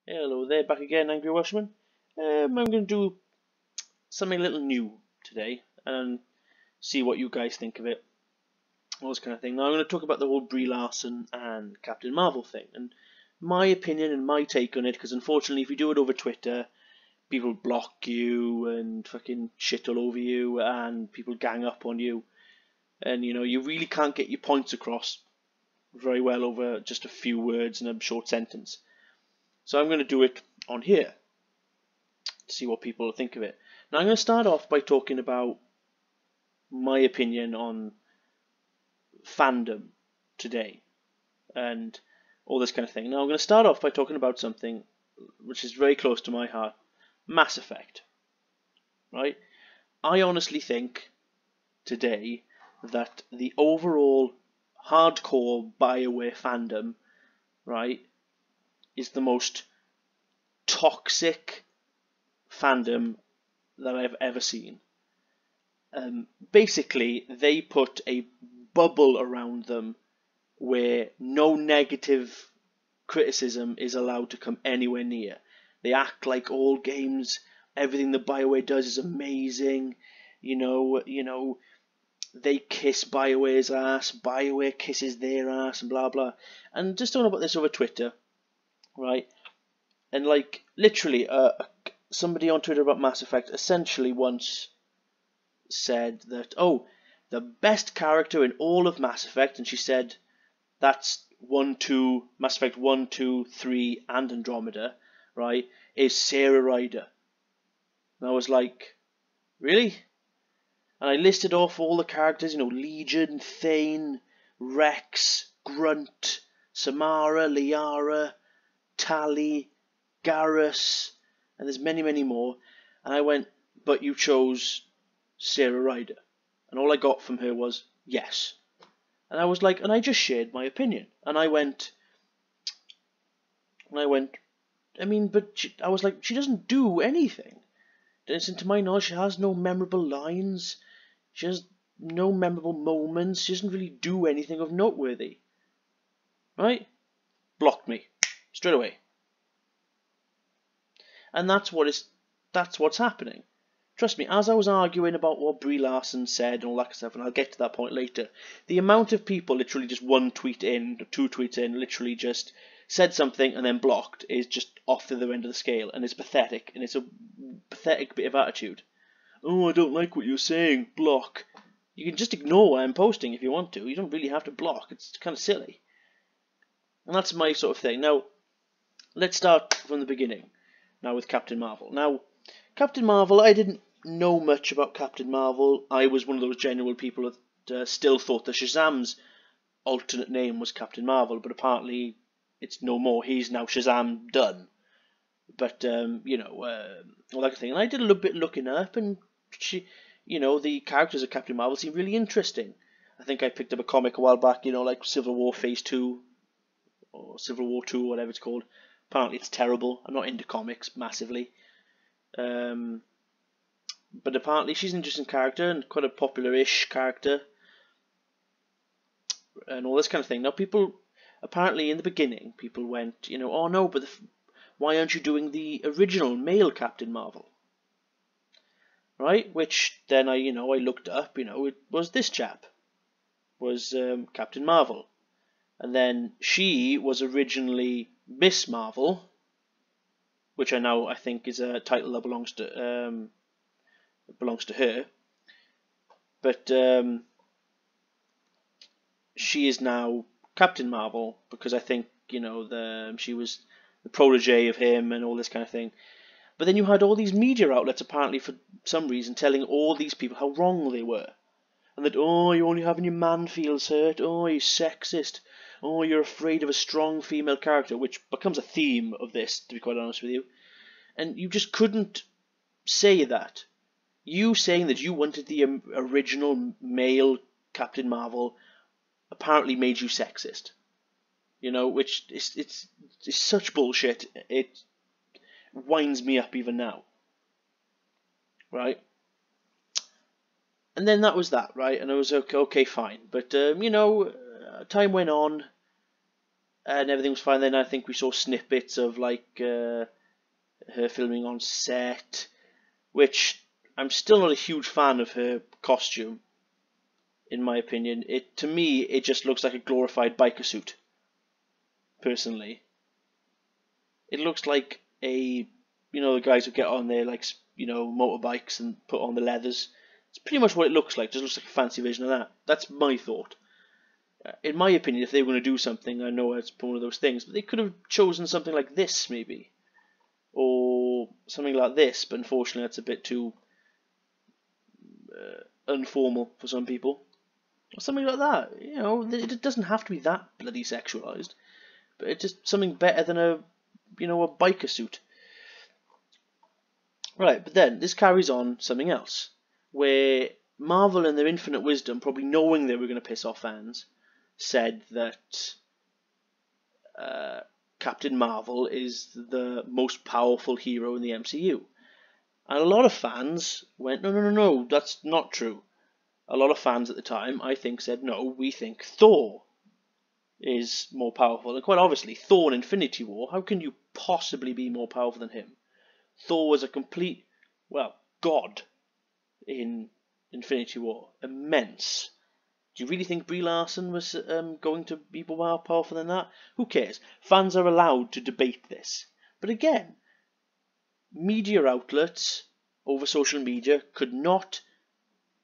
Hello there, back again, Angry Welshman. I'm going to do something a little new today and see what you guys think of it. All this kind of thing. Now, I'm going to talk about the whole Brie Larson and Captain Marvel thing and my opinion and my take on it, because unfortunately, if you do it over Twitter, people block you and fucking shit all over you and people gang up on you. And, you really can't get your points across very well over just a few words in a short sentence. So I'm going to do it on here to see what people think of it. Now I'm going to start off by talking about my opinion on fandom today and all this kind of thing. Now I'm going to start off by talking about something which is very close to my heart, Mass Effect. Right? I honestly think today that the overall hardcore BioWare fandom, right, is the most toxic fandom that I've ever seen. Basically, they put a bubble around them where no negative criticism is allowed to come anywhere near. They act like all games, everything that BioWare does is amazing. They kiss BioWare's ass, BioWare kisses their ass, and blah blah. And just talking about this over Twitter, right? And like literally, somebody on Twitter about Mass Effect essentially once said that, oh, the best character in all of Mass Effect, and she said that's Mass Effect 1, 2, 3, and Andromeda, right, is Sarah Ryder. And I was like, really? And I listed off all the characters, Legion, Thane, Rex, Grunt, Samara, Liara, Tali, Garrus, and there's many, many more. And I went, but you chose Sarah Ryder. And all I got from her was, yes. And I was like, and I just shared my opinion. And I went, I was like, she doesn't do anything. To my knowledge, she has no memorable lines. She has no memorable moments. She doesn't really do anything of noteworthy. Right? Blocked me. Straight away. And that's what's happening. Trust me, as I was arguing about what Brie Larson said and all that kind of stuff, and I'll get to that point later, the amount of people literally just one tweet in, two tweets in, literally just said something and then blocked is just off the other end of the scale, and it's pathetic, and it's a pathetic bit of attitude. Oh, I don't like what you're saying, block. You can just ignore what I'm posting if you want to. You don't really have to block. It's kind of silly. And that's my sort of thing. Now, let's start from the beginning. Now with Captain Marvel. Now, Captain Marvel, I didn't know much about Captain Marvel. I was one of those genuine people that still thought that Shazam's alternate name was Captain Marvel, but apparently it's no more. He's now Shazam done. But, all that kind of thing. And I did a little bit looking up, and the characters of Captain Marvel seem really interesting. I think I picked up a comic a while back, like Civil War Phase 2, or Civil War 2, whatever it's called. Apparently it's terrible. I'm not into comics massively. But apparently she's an interesting character and quite a popular-ish character. And all this kind of thing. Now apparently in the beginning, people went, oh no, but why aren't you doing the original male Captain Marvel? Right? Which then I looked up, it was this chap. Was Captain Marvel. And then she was originally Miss Marvel, which I think is a title that belongs to her. But she is now Captain Marvel because I think she was the protege of him and all this kind of thing. But then you had all these media outlets apparently for some reason telling all these people how wrong they were. And that, oh, you're only having your man feels hurt, oh, you're sexist, oh, you're afraid of a strong female character, which becomes a theme of this, to be quite honest with you. And you just couldn't say that. You saying that you wanted the original male Captain Marvel apparently made you sexist. Which it's such bullshit. It winds me up even now. Right? And then that was that, right? And I was okay, fine. But, time went on. and everything was fine. Then I think we saw snippets of like her filming on set, which I'm still not a huge fan of her costume. In my opinion, to me it just looks like a glorified biker suit. Personally, it looks like the guys who get on their like motorbikes and put on the leathers. It's pretty much what it looks like. It just looks like a fancy version of that. That's my thought. In my opinion, if they were going to do something, I know it's one of those things, but they could have chosen something like this maybe, or something like this. But unfortunately, that's a bit too informal for some people. Or something like that. It doesn't have to be that bloody sexualized, but it's just something better than a biker suit. Right, but then this carries on something else, where Marvel in their infinite wisdom, probably knowing they were going to piss off fans, said that Captain Marvel is the most powerful hero in the MCU. And a lot of fans went, no, that's not true. A lot of fans at the time, I think, said, no, we think Thor is more powerful. And quite obviously, Thor in Infinity War, how can you possibly be more powerful than him? Thor was a complete, god in Infinity War. Immense. Do you really think Brie Larson was going to be more powerful than that? Who cares? Fans are allowed to debate this. But again, media outlets over social media could not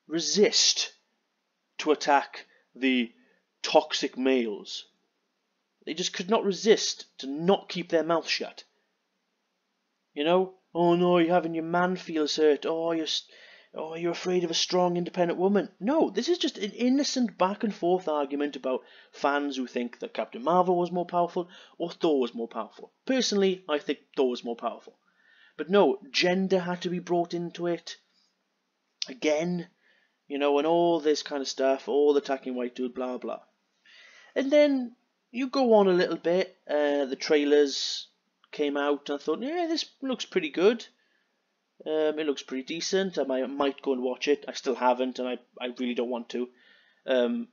resist to attack the toxic males. They just could not resist to not keep their mouth shut. Oh no, you're having your man feels hurt. Oh, you're afraid of a strong, independent woman. No, this is just an innocent back and forth argument about fans who think that Captain Marvel was more powerful or Thor was more powerful. Personally, I think Thor was more powerful. But no, gender had to be brought into it. Again, and all this kind of stuff, all attacking white dude, blah, blah. And then you go on a little bit, the trailers came out, and I thought, yeah, this looks pretty good. It looks pretty decent. I might go and watch it. I still haven't, and I really don't want to. I'm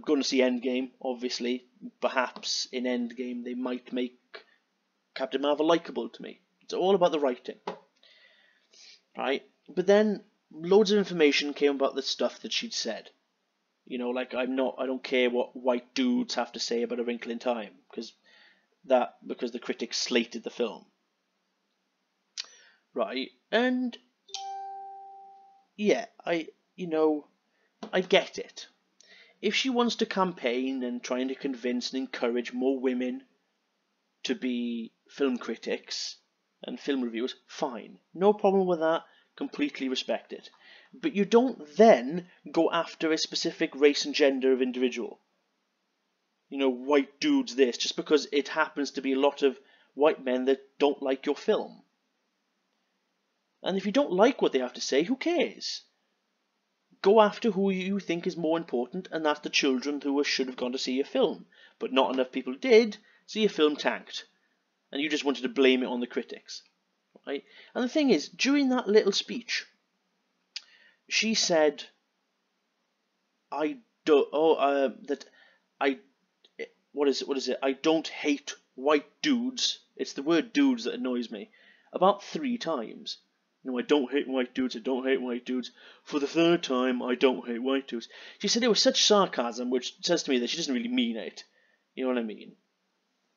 going to see Endgame, obviously. Perhaps in Endgame they might make Captain Marvel likable to me. It's all about the writing. Right? But then loads of information came about the stuff that she'd said. I don't care what white dudes have to say about A Wrinkle in Time, because the critics slated the film. Right? And yeah, I get it. If she wants to campaign and trying to convince and encourage more women to be film critics and film reviewers, fine. No problem with that. Completely respect it. But you don't then go after a specific race and gender of individual. White dudes this, just because it happens to be a lot of white men that don't like your film. And if you don't like what they have to say, who cares? Go after who you think is more important, and that's the children who should have gone to see your film. But not enough people did, so your film tanked. And you just wanted to blame it on the critics. Right? And the thing is, during that little speech, she said, I don't hate white dudes. It's the word dudes that annoys me. About 3 times. No, I don't hate white dudes. I don't hate white dudes. For the 3rd time, I don't hate white dudes. She said it with such sarcasm, which says to me that she doesn't really mean it. You know what I mean?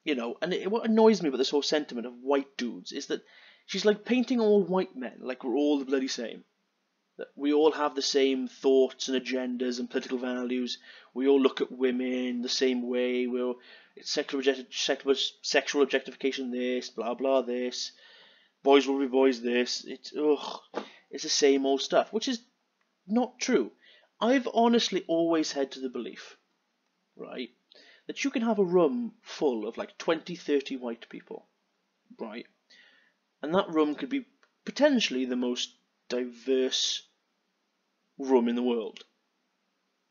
And what annoys me about this whole sentiment of white dudes is that she's like painting all white men like we're all the bloody same. That we all have the same thoughts and agendas and political values. We all look at women the same way. It's sexual objectification this, blah blah this. Boys will be boys this. It's the same old stuff, which is not true. I've honestly always had to the belief, right, that you can have a room full of like 20, 30 white people, right? And that room could be potentially the most diverse room in the world,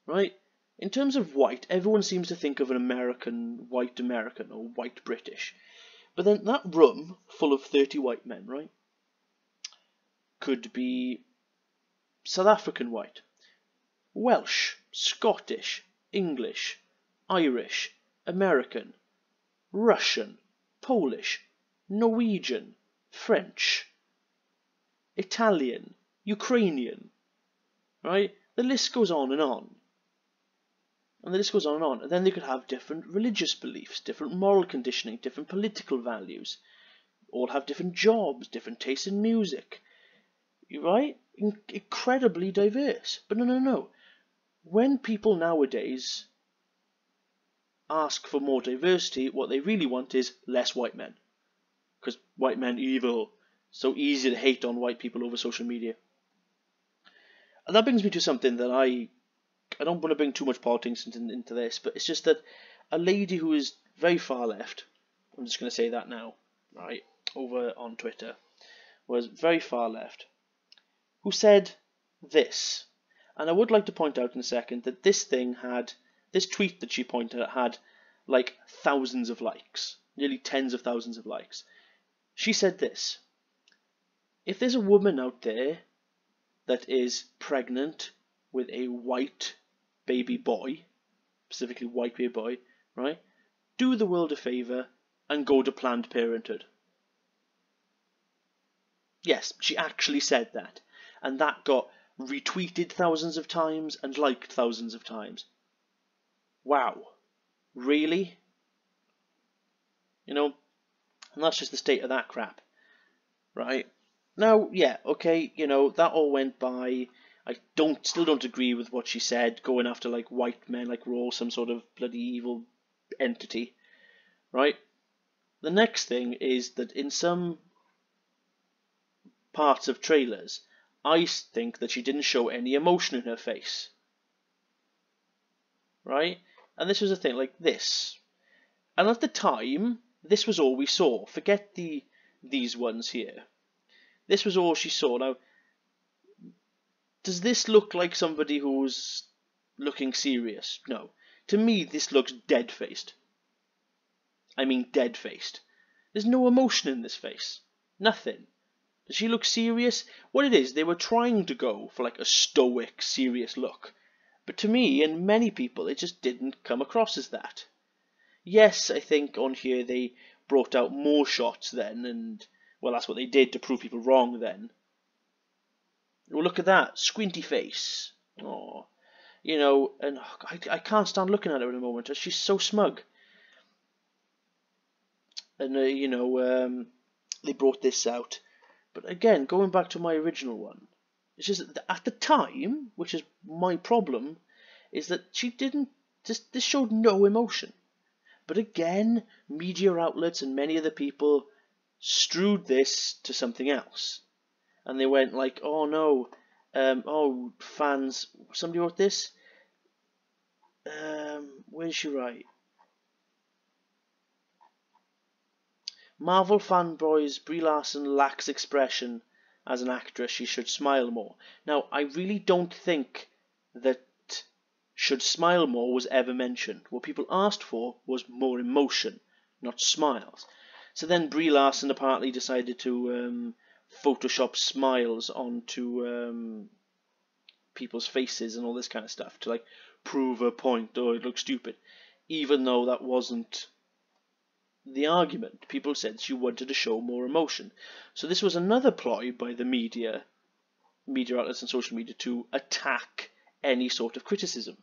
right? In terms of white, everyone seems to think of an white American or white British. But then that room full of 30 white men, right, could be South African white, Welsh, Scottish, English, Irish, American, Russian, Polish, Norwegian, French, Italian, Ukrainian, right? The list goes on and on. And the list goes on and on. And then they could have different religious beliefs, different moral conditioning, different political values, all have different jobs, different tastes in music, right? Incredibly diverse. But no. When people nowadays ask for more diversity, what they really want is less white men. Because white men evil. So easy to hate on white people over social media. And that brings me to something that I don't want to bring too much politics into this, but it's just that a lady who is very far left, I'm just going to say that now, right, over on Twitter, was very far left, who said this. And I would like to point out in a second that this tweet that she pointed at had like thousands of likes, nearly tens of thousands of likes. She said this: if there's a woman out there that is pregnant with a white baby boy, specifically white baby boy, right, do the world a favour and go to Planned Parenthood. Yes, she actually said that. And that got retweeted thousands of times and liked thousands of times. Wow. Really? You know, and that's just the state of that crap. Right? Now, yeah, okay, you know, that all went by. I still don't agree with what she said, going after like white men like we're all some sort of bloody evil entity. Right? The next thing is that in some parts of trailers, I think that she didn't show any emotion in her face. Right? And this was a thing like this. And at the time, this was all we saw. Forget these ones here. This was all she saw. Now, does this look like somebody who's looking serious? No. To me, this looks dead-faced. I mean dead-faced. There's no emotion in this face. Nothing. Does she look serious? What it is, they were trying to go for like a stoic, serious look. But to me, and many people, it just didn't come across as that. Yes, I think on here they brought out more shots then, and, well, that's what they did to prove people wrong then. Well, look at that, squinty face. Oh, you know, and I can't stand looking at her in a moment. She's so smug. And, you know, they brought this out. But again, going back to my original one, it's just that at the time, which is my problem, is that she didn't, this showed no emotion. But again, media outlets and many other people strewed this to something else. And they went like, oh no, oh, fans, somebody wrote this? Where did she write? Marvel fanboys, Brie Larson lacks expression as an actress. She should smile more. Now, I really don't think that should smile more was ever mentioned. What people asked for was more emotion, not smiles. So then Brie Larson apparently decided to Photoshop smiles onto people's faces and all this kind of stuff to like prove a point or it looks stupid, even though that wasn't the argument. People said she wanted to show more emotion. So this was another ploy by the media outlets and social media to attack any sort of criticism,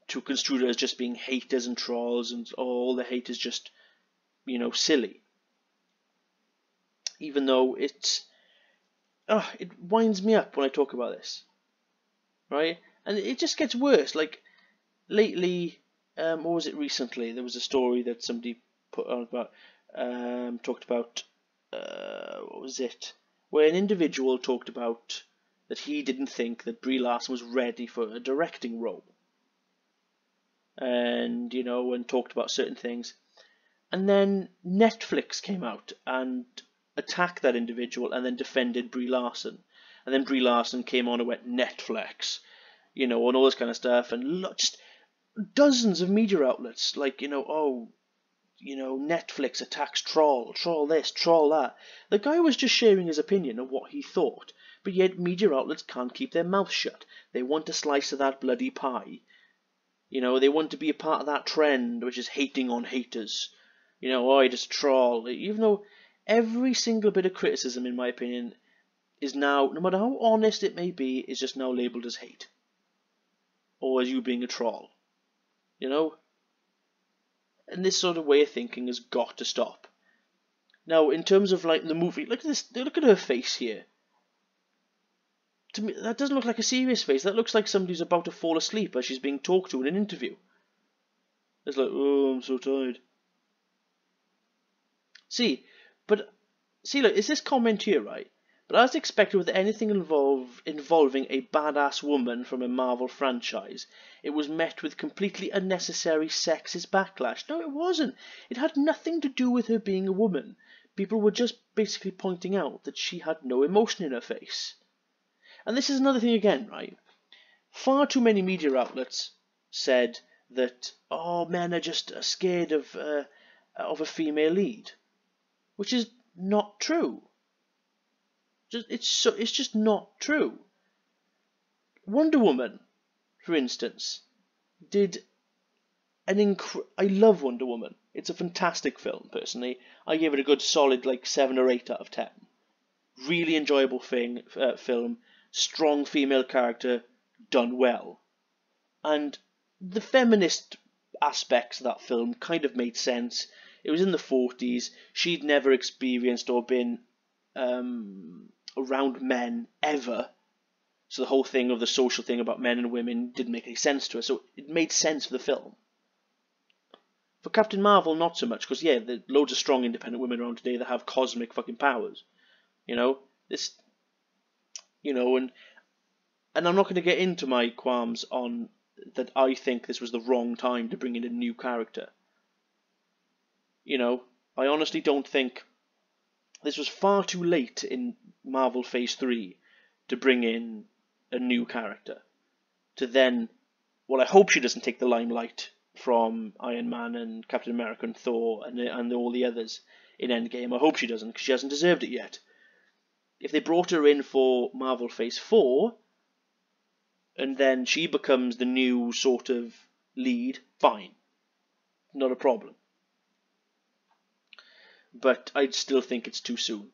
to construe it as just being haters and trolls and all the hate is just, you know, silly. Even though it winds me up when I talk about this, right? And it just gets worse. Like lately, what was it recently? There was a story that somebody put on about, talked about, what was it? Where an individual talked about that he didn't think that Brie Larson was ready for a directing role. And, you know, and talked about certain things. And then Netflix came out and attacked that individual and then defended Brie Larson. And then Brie Larson came on and went, Netflix, you know, and all this kind of stuff. And just dozens of media outlets, like, you know, oh, you know, Netflix attacks troll this, troll that. The guy was just sharing his opinion of what he thought, but yet media outlets can't keep their mouths shut. They want a slice of that bloody pie. You know, they want to be a part of that trend, which is hating on haters. You know, oh, I just troll. Even though every single bit of criticism, in my opinion, is now, no matter how honest it may be, is just now labelled as hate. Or as you being a troll. You know? And this sort of way of thinking has got to stop. Now, in terms of like the movie, look at this. Look at her face here. To me, that doesn't look like a serious face. That looks like somebody who's about to fall asleep as she's being talked to in an interview. It's like, oh, I'm so tired. See, look, it's this comment here, right? But as expected with anything involving a badass woman from a Marvel franchise, it was met with completely unnecessary sexist backlash. No, it wasn't. It had nothing to do with her being a woman. People were just basically pointing out that she had no emotion in her face. And this is another thing again, right? Far too many media outlets said that, oh, men are just scared of a female lead. Which is not true. It's just not true. Wonder Woman, for instance, did I love Wonder Woman. It's a fantastic film, personally. I gave it a good solid 7 or 8 out of 10. Really enjoyable film. Strong female character, done well. And the feminist aspects of that film kind of made sense. It was in the 40s. She'd never experienced or been around men ever. So the whole thing of the social thing about men and women didn't make any sense to her. So it made sense for the film. For Captain Marvel, not so much. Because, yeah, there's loads of strong independent women around today that have cosmic fucking powers. You know? This... You know, and I'm not going to get into my qualms on that I think this was the wrong time to bring in a new character. You know, I honestly don't think this was far too late in Marvel Phase 3 to bring in a new character. To then, well, I hope she doesn't take the limelight from Iron Man and Captain America and Thor and all the others in Endgame. I hope she doesn't, because she hasn't deserved it yet. If they brought her in for Marvel Phase 4, and then she becomes the new sort of lead, fine. Not a problem. But I'd still think it's too soon.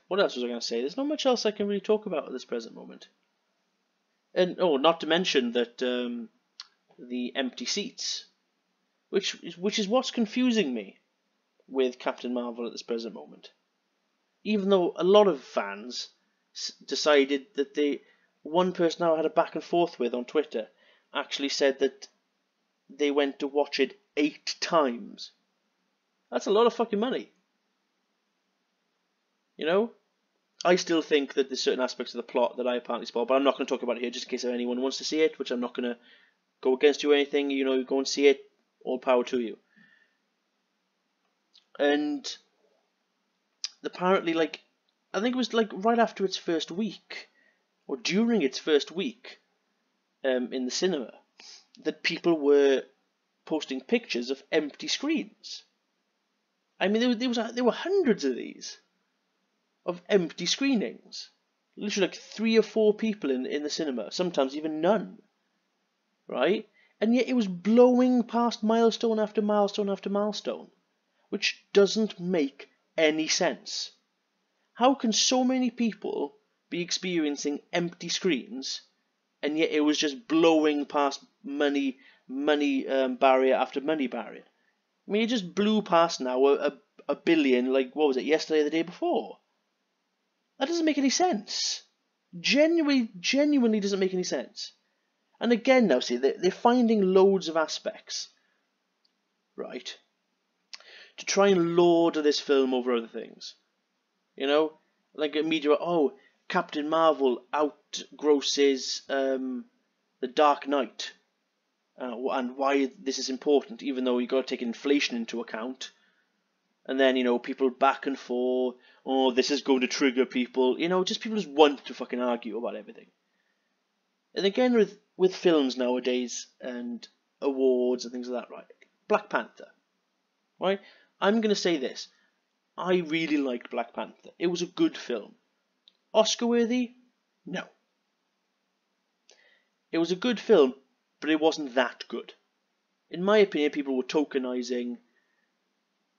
What else was I going to say? There's not much else I can really talk about at this present moment. And, not to mention that the empty seats, which is what's confusing me with Captain Marvel at this present moment. Even though a lot of fans decided that one person I had a back and forth with on Twitter actually said that they went to watch it 8 times. That's a lot of fucking money. You know? I still think that there's certain aspects of the plot that I apparently spoiled, but I'm not going to talk about it here just in case anyone wants to see it, which I'm not going to go against you or anything. You know, go and see it. All power to you. And apparently, I think it was right after its first week, or during its first week in the cinema, that people were posting pictures of empty screens. I mean, there were hundreds of these, of empty screenings. Literally 3 or 4 people in the cinema, sometimes even none. Right? And yet it was blowing past milestone after milestone after milestone, which doesn't make any sense. How can so many people be experiencing empty screens, and yet it was just blowing past money barrier after money barrier? I mean, it just blew past now a billion, what was it, yesterday or the day before? That doesn't make any sense. Genuinely doesn't make any sense. And again now, see, they're finding loads of aspects, right, to try and lord this film over other things. You know, like a media, Captain Marvel outgrosses the Dark Knight, and why this is important, even though you got to take inflation into account. And then, people back and forth, this is going to trigger people. People just want to fucking argue about everything. And again, with films nowadays, and awards and things like that, right? Black Panther, right? I'm going to say this. I really liked Black Panther. It was a good film. Oscar-worthy? No. it was a good film, but it wasn't that good. In my opinion, people were tokenizing,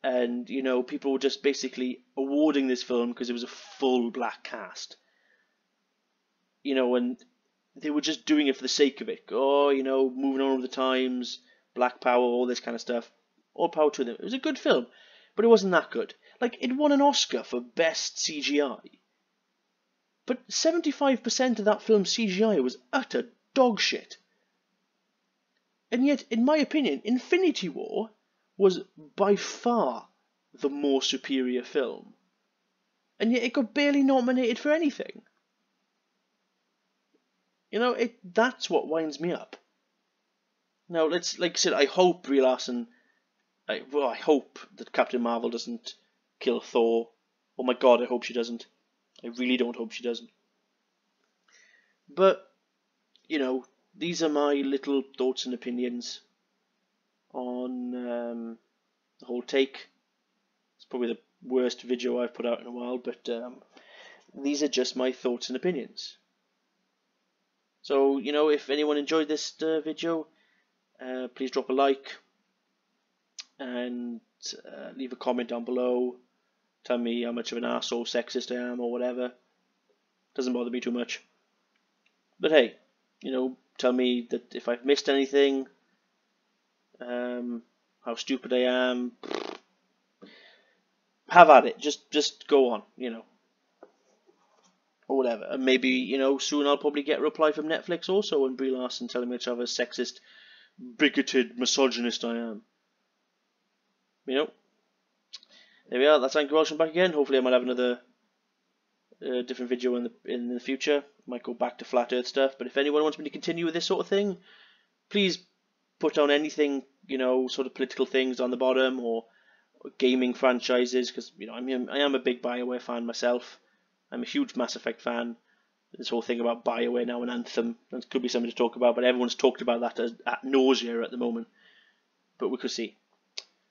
and people were just basically awarding this film because it was a full black cast. And they were just doing it for the sake of it. Oh, moving on with the times, black power, all this kind of stuff. All power to them. It was a good film, but it wasn't that good. Like, it won an Oscar for best CGI. But 75% of that film's CGI was utter dog shit. And yet, in my opinion, Infinity War was by far the more superior film. And yet it got barely nominated for anything. That's what winds me up. Now, like I said, I hope Brie Larson, I hope that Captain Marvel doesn't kill Thor. Oh my god, I hope she doesn't. I really don't hope she doesn't. But, these are my little thoughts and opinions on the whole take. It's probably the worst video I've put out in a while, but these are just my thoughts and opinions. So, if anyone enjoyed this video, please drop a like and leave a comment down below. Tell me how much of an arsehole sexist I am or whatever. Doesn't bother me too much. But hey, tell me that if I've missed anything, how stupid I am. Have at it. Just go on, or whatever. And maybe, soon I'll probably get a reply from Netflix also and Brie Larson telling me how sexist, bigoted, misogynist I am. There we are. That's Anchor Welshman back again. Hopefully I might have another different video in the future. Might go back to flat earth stuff. But if anyone wants me to continue with this sort of thing, please put down anything, sort of political things on the bottom, or gaming franchises, because I am a big BioWare fan myself. I'm a huge Mass Effect fan. This whole thing about BioWare now and Anthem, that could be something to talk about, but everyone's talked about that at nausea at the moment. But we could see.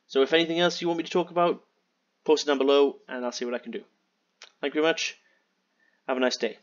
So if anything else you want me to talk about, post it down below and I'll see what I can do. Thank you very much. Have a nice day.